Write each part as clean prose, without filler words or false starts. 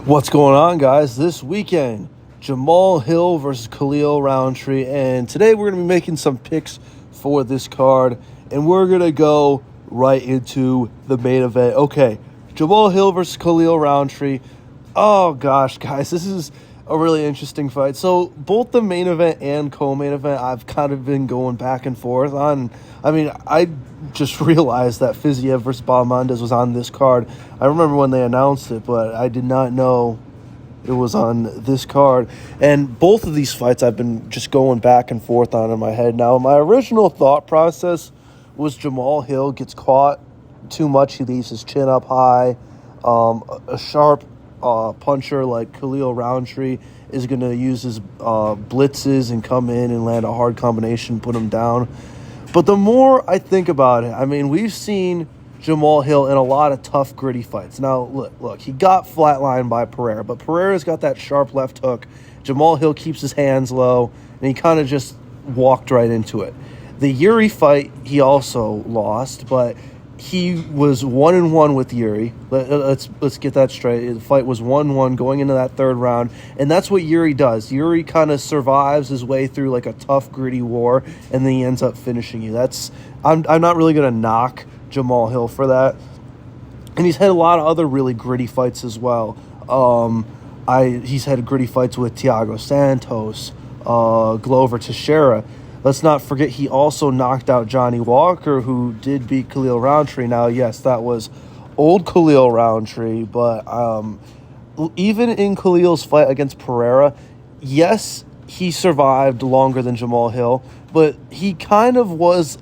What's going on, guys? This weekend, Jamal Hill versus Khalil Rountree, and today we're going to be making some picks for this card, and we're going to go right into the main event. Okay, Jamal Hill versus Khalil Rountree. Oh, gosh, guys, this is a really interesting fight. So, both the main event and co-main event, I've kind of been going back and forth on. I just realized that Fiziev versus Bahamondes was on this card. I remember when they announced it, but I did not know it was on this card. And both of these fights I've been just going back and forth on in my head. Now, my original thought process was Jamal Hill gets caught too much. He leaves his chin up high. A sharp puncher like Khalil Rountree is going to use his blitzes and come in and land a hard combination, put him down. But the more I think about it, we've seen Jamal Hill in a lot of tough, gritty fights. Now, look, he got flatlined by Pereira, but Pereira's got that sharp left hook. Jamal Hill keeps his hands low, and he kind of just walked right into it. The Yuri fight, he also lost, but he was 1-1 with Yuri. Let's get that straight. The fight was 1-1 going into that third round, and that's what Yuri does. Yuri kind of survives his way through like a tough, gritty war, and then he ends up finishing you. I'm not really going to knock Jamal Hill for that, and he's had a lot of other really gritty fights as well. He's had gritty fights with Thiago Santos, Glover Teixeira. Let's not forget he also knocked out Johnny Walker, who did beat Khalil Rountree. Now, yes, that was old Khalil Rountree, but even in Khalil's fight against Pereira, yes, he survived longer than Jamal Hill, but he kind of was,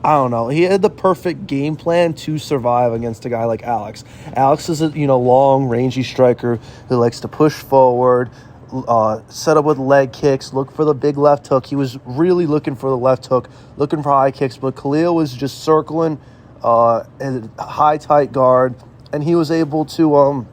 he had the perfect game plan to survive against a guy like Alex. Alex is a long, rangy striker who likes to push forward, set up with leg kicks, look for the big left hook. He was really looking for the left hook, looking for high kicks, but Khalil was just circling in a high, tight guard, and he was able to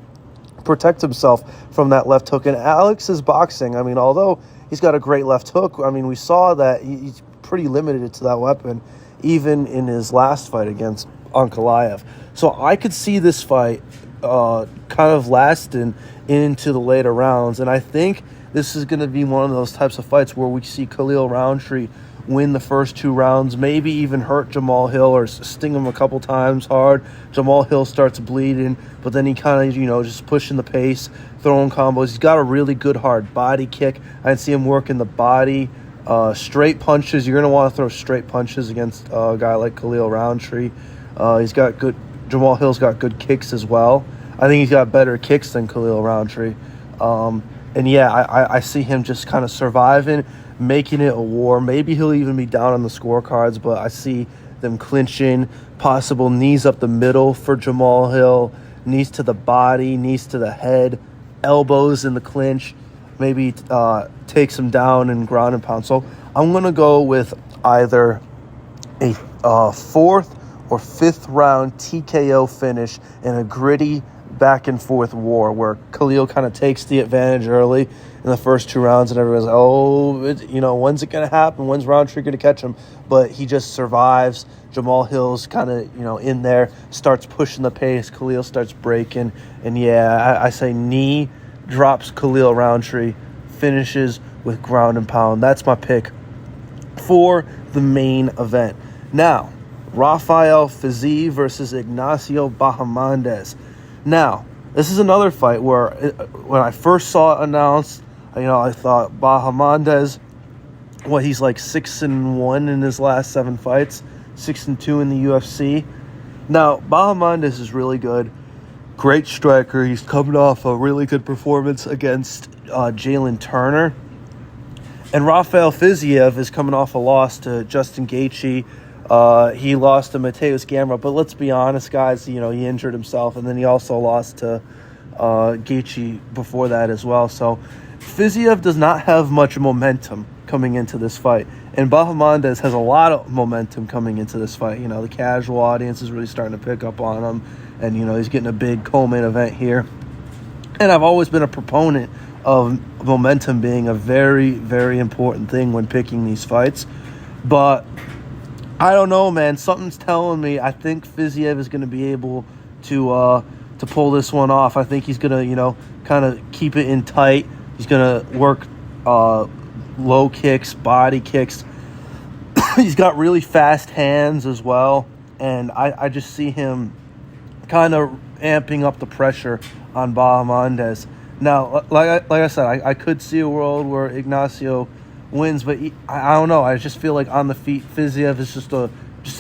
protect himself from that left hook. And Alex's boxing, although he's got a great left hook, we saw that he's pretty limited to that weapon, even in his last fight against Ankalaev. So I could see this fight kind of lasting into the later rounds, and I think this is going to be one of those types of fights where we see Khalil Rountree win the first two rounds, maybe even hurt Jamal Hill or sting him a couple times hard. Jamal Hill starts bleeding, but then he kind of, just pushing the pace, throwing combos. He's got a really good hard body kick. I can see him working the body, straight punches. You're going to want to throw straight punches against a guy like Khalil Rountree. Jamal Hill's got good kicks as well. I think he's got better kicks than Khalil Rountree. I see him just kind of surviving, making it a war. Maybe he'll even be down on the scorecards, but I see them clinching, possible knees up the middle for Jamal Hill, knees to the body, knees to the head, elbows in the clinch, maybe takes him down and ground and pound. So I'm going to go with either a fourth or fifth round TKO finish in a gritty back and forth war where Khalil kind of takes the advantage early in the first two rounds, and everyone's when's it going to happen? When's Rountree going to catch him? But he just survives. Jamal Hill's kind of, in there, starts pushing the pace. Khalil starts breaking. And I say knee drops Khalil Rountree, finishes with ground and pound. That's my pick for the main event. Now, Rafael Fiziev versus Ignacio Bahamondes. Now, this is another fight where when I first saw it announced, I thought Bahamondes, he's like 6-1 in his last 7 fights, 6-2 in the UFC. Now, Bahamondes is really good, great striker. He's coming off a really good performance against Jalen Turner. And Rafael Fiziev is coming off a loss to Justin Gaethje. He lost to Mateus Gamrot, but let's be honest, guys, he injured himself, and then he also lost to Gaethje before that as well. So Fiziev does not have much momentum coming into this fight, and Bahamondes has a lot of momentum coming into this fight. The casual audience is really starting to pick up on him, and, he's getting a big co-main event here. And I've always been a proponent of momentum being a very, very important thing when picking these fights, but I don't know, man. Something's telling me I think Fiziev is going to be able to pull this one off. I think he's going to, kind of keep it in tight. He's going to work low kicks, body kicks. He's got really fast hands as well. And I just see him kind of amping up the pressure on Bahamondes. Now, like I said, I could see a world where Ignacio wins, but I don't know. I just feel like on the feet, Fiziev is just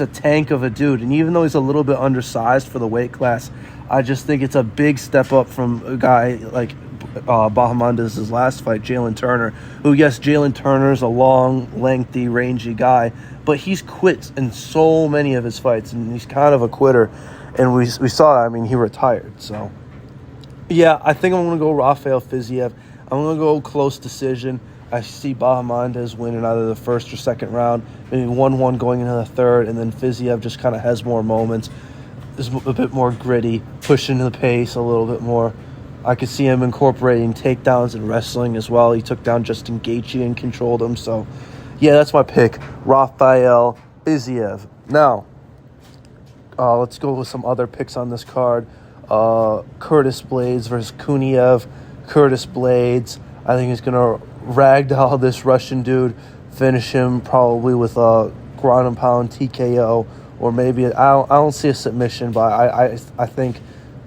a tank of a dude. And even though he's a little bit undersized for the weight class, I just think it's a big step up from a guy like Bahamondes' last fight, Jalen Turner, who, yes, Jalen Turner's a long, lengthy, rangy guy, but he's quit in so many of his fights, and he's kind of a quitter. And we saw that. I mean, he retired. So, yeah, I think I'm going to go Rafael Fiziev. I'm going to go close decision. I see Bahamondes winning either the first or second round, maybe 1-1 going into the third, and then Fiziev just kind of has more moments, is a bit more gritty, pushing the pace a little bit more. I could see him incorporating takedowns and wrestling as well. He took down Justin Gaethje and controlled him. So, yeah, that's my pick, Rafael Fiziev. Now, let's go with some other picks on this card. Curtis Blades versus Kuniev. Curtis Blades, I think he's going to ragdoll this Russian dude, finish him probably with a ground and pound TKO, or maybe I don't see a submission, but I think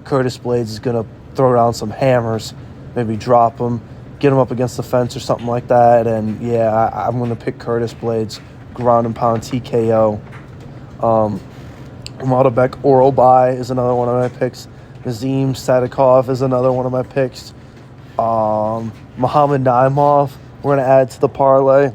Curtis Blades is going to throw down some hammers, maybe drop him, get him up against the fence or something like that. And yeah, I'm going to pick Curtis Blades, ground and pound TKO. Maldabek Orolbai is another one of my picks. Nazim Sadikov is another one of my picks. Muhammad Naimov, we're going to add to the parlay,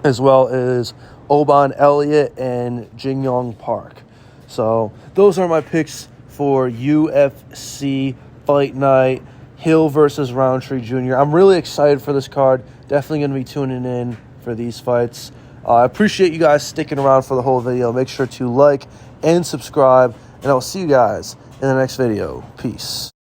as well as Oban Elliott and Jin-Young Park. So those are my picks for UFC Fight Night, Hill versus Rountree Jr. I'm really excited for this card. Definitely going to be tuning in for these fights. I appreciate you guys sticking around for the whole video. Make sure to like and subscribe, and I'll see you guys in the next video. Peace.